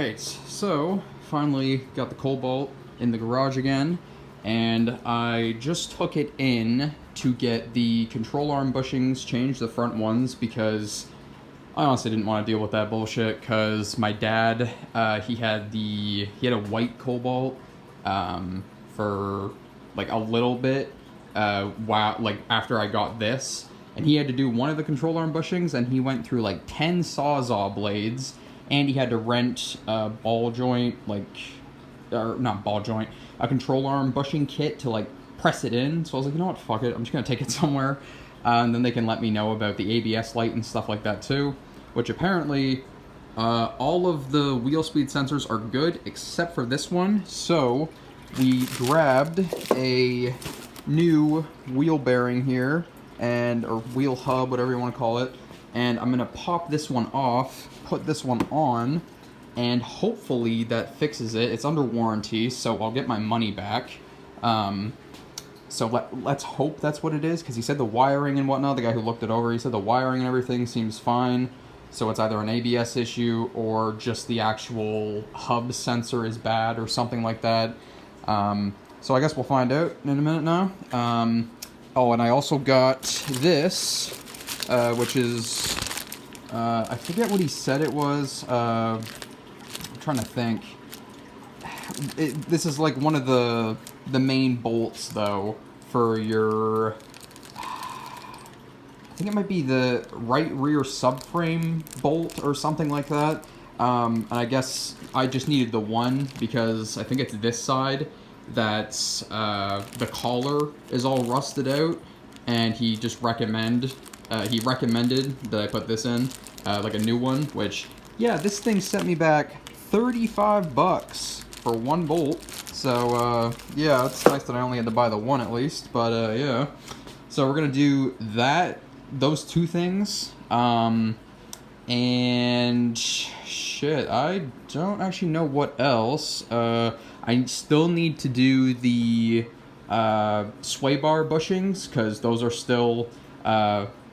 Alright, so finally got the Cobalt in the garage again, and I just took it in to get the control arm bushings changed, the front ones, because I honestly didn't want to deal with that bullshit, because my dad, he had a white Cobalt for like a little bit after I got this, and he had to do one of the control arm bushings, and he went through like 10 Sawzall blades, and he had to rent a ball joint, a control arm bushing kit to like press it in. So I was like, you know what, fuck it, I'm just gonna take it somewhere, and then they can let me know about the ABS light and stuff like that too, which apparently all of the wheel speed sensors are good except for this one. So we grabbed a new wheel bearing here, or wheel hub, whatever you want to call it, and I'm gonna pop this one off, put this one on, and hopefully that fixes it. It's under warranty, so I'll get my money back. So let's hope that's what it is, because he said the wiring and whatnot, the guy who looked it over, he said the wiring and everything seems fine. So it's either an ABS issue or just the actual hub sensor is bad or something like that. So I guess we'll find out in a minute now. Oh, and I also got this, which is, I forget what he said it was. I'm trying to think. This is like one of the main bolts, though, for your, I think it might be the right rear subframe bolt or something like that. And I guess I just needed the one, because I think it's this side that's the collar is all rusted out, and he just recommended that I put this in, like a new one, which, yeah, this thing sent me back $35 for one bolt. So yeah, it's nice that I only had to buy the one at least, but yeah. So we're gonna do those two things, and shit, I don't actually know what else. I still need to do the sway bar bushings, because those are still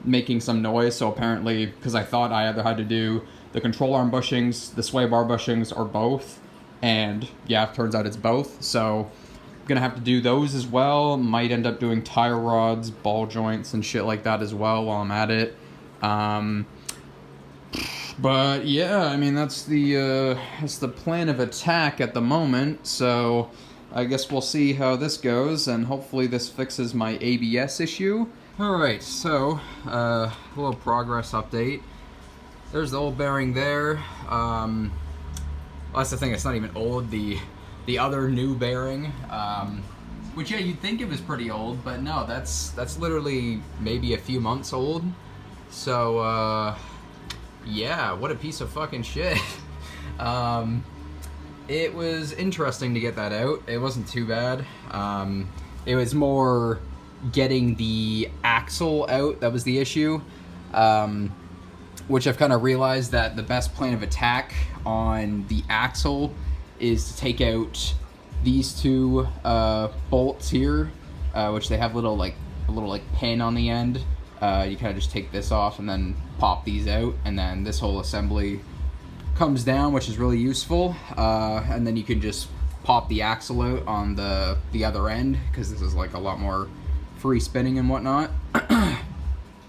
making some noise. So apparently, because I thought I either had to do the control arm bushings, the sway bar bushings, or both, and yeah, it turns out it's both. So I'm gonna have to do those as well. Might end up doing tire rods, ball joints, and shit like that as well while I'm at it. But yeah, I mean, that's the plan of attack at the moment. So I guess we'll see how this goes, and hopefully this fixes my ABS issue. Alright, so a little progress update. There's the old bearing there. Well, that's the thing, it's not even old. The other new bearing, which, yeah, you'd think it was pretty old, but no, that's literally maybe a few months old. So yeah, what a piece of fucking shit. It was interesting to get that out. It wasn't too bad. It was more getting the axle out that was the issue, which I've kind of realized that the best plan of attack on the axle is to take out these two bolts here, which they have a little pin on the end. You kind of just take this off and then pop these out, and then this whole assembly comes down, which is really useful. And then you can just pop the axle out on the other end, because this is like a lot more free spinning and whatnot.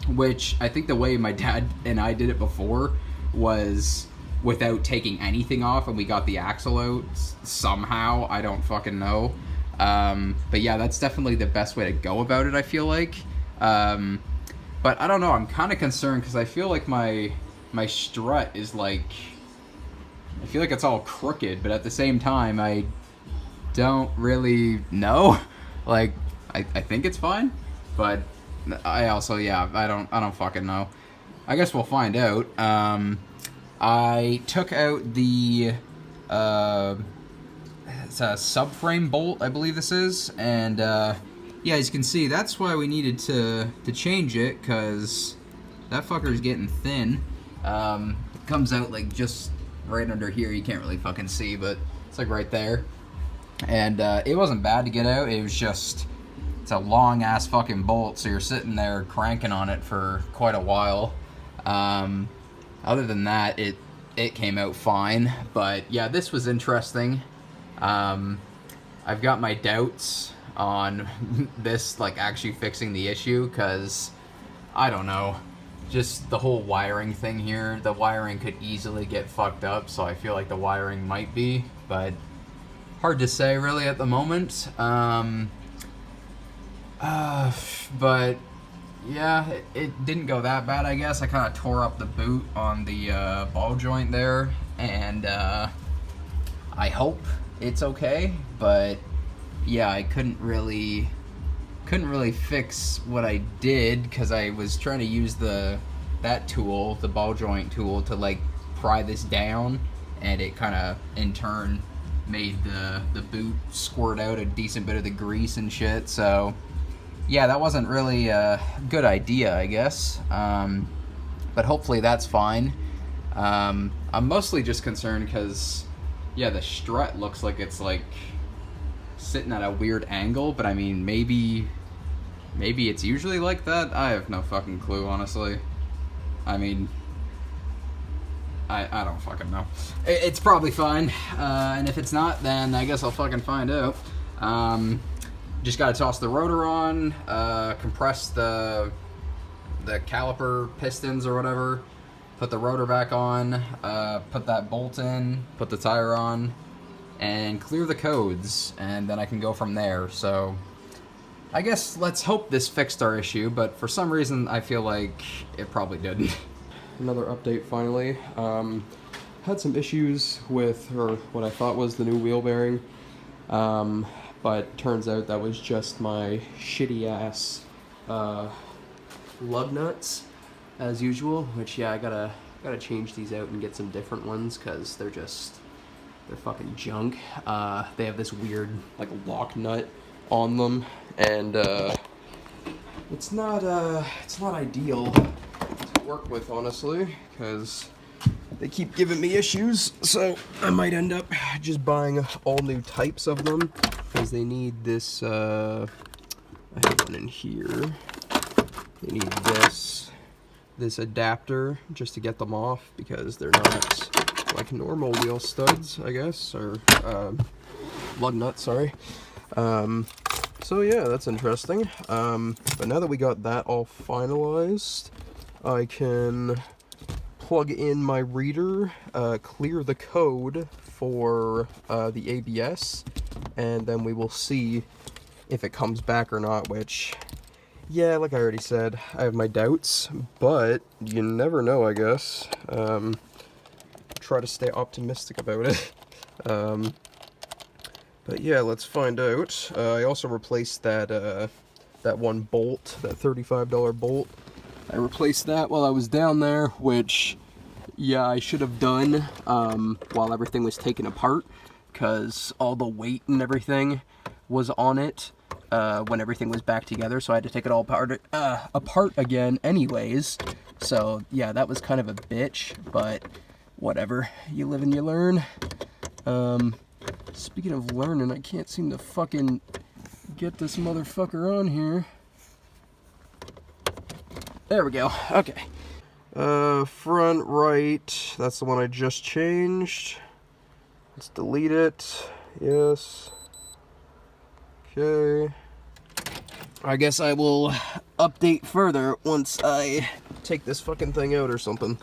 Which I think the way my dad and I did it before was without taking anything off, and we got the axle out somehow. I don't fucking know. But yeah, that's definitely the best way to go about it, I feel like. But I don't know, I'm kind of concerned, because I feel like my strut is like, I feel like it's all crooked, but at the same time, I don't really know. Like, I think it's fine, but I also, yeah, I don't fucking know. I guess we'll find out. I took out the it's a subframe bolt, I believe this is, and yeah, as you can see, that's why we needed to change it, because that fucker's getting thin. It comes out like just right under here. You can't really fucking see, but it's like right there. And it wasn't bad to get out. It was just, it's a long ass fucking bolt, so you're sitting there cranking on it for quite a while. Other than that, it came out fine. But yeah, this was interesting. I've got my doubts on this, like, actually fixing the issue, because I don't know, just the whole wiring thing here. The wiring could easily get fucked up, so I feel like the wiring might be, but hard to say really at the moment. But yeah, it didn't go that bad, I guess. I kind of tore up the boot on the ball joint there, and I hope it's okay. But yeah, I couldn't really fix what I did, because I was trying to use that tool, the ball joint tool, to like pry this down, and it kind of in turn made the boot squirt out a decent bit of the grease and shit. So yeah, that wasn't really a good idea, I guess. But hopefully that's fine. I'm mostly just concerned because, yeah, the strut looks like it's like sitting at a weird angle, but I mean, maybe it's usually like that. I have no fucking clue, honestly. I mean, I don't fucking know. It's probably fine, and if it's not, then I guess I'll fucking find out. Just gotta toss the rotor on, compress the caliper pistons or whatever, put the rotor back on, put that bolt in, put the tire on, and clear the codes, and then I can go from there. So I guess let's hope this fixed our issue, but for some reason I feel like it probably didn't. Another update finally. Had some issues with what I thought was the new wheel bearing, but turns out that was just my shitty ass lug nuts as usual, which, yeah, I gotta change these out and get some different ones, because they're fucking junk. They have this weird like lock nut on them, and it's not ideal to work with, honestly, because they keep giving me issues. So I might end up just buying all new types of them, because they need this. I have one in here. They need this adapter just to get them off, because they're not like normal wheel studs, I guess, or lug nuts, sorry. So yeah, that's interesting. But now that we got that all finalized, I can plug in my reader, clear the code for the ABS, and then we will see if it comes back or not, which, yeah, like I already said, I have my doubts, but you never know, I guess. Try to stay optimistic about it. But yeah, let's find out. I also replaced that one bolt, that $35 bolt. I replaced that while I was down there, which, yeah, I should have done while everything was taken apart, because all the weight and everything was on it when everything was back together, so I had to take it all apart again anyways. So yeah, that was kind of a bitch, but whatever, you live and you learn. Speaking of learning, I can't seem to fucking get this motherfucker on here. There we go. Okay. Front right, that's the one I just changed. Let's delete it. Yes. Okay. I guess I will update further once I take this fucking thing out or something.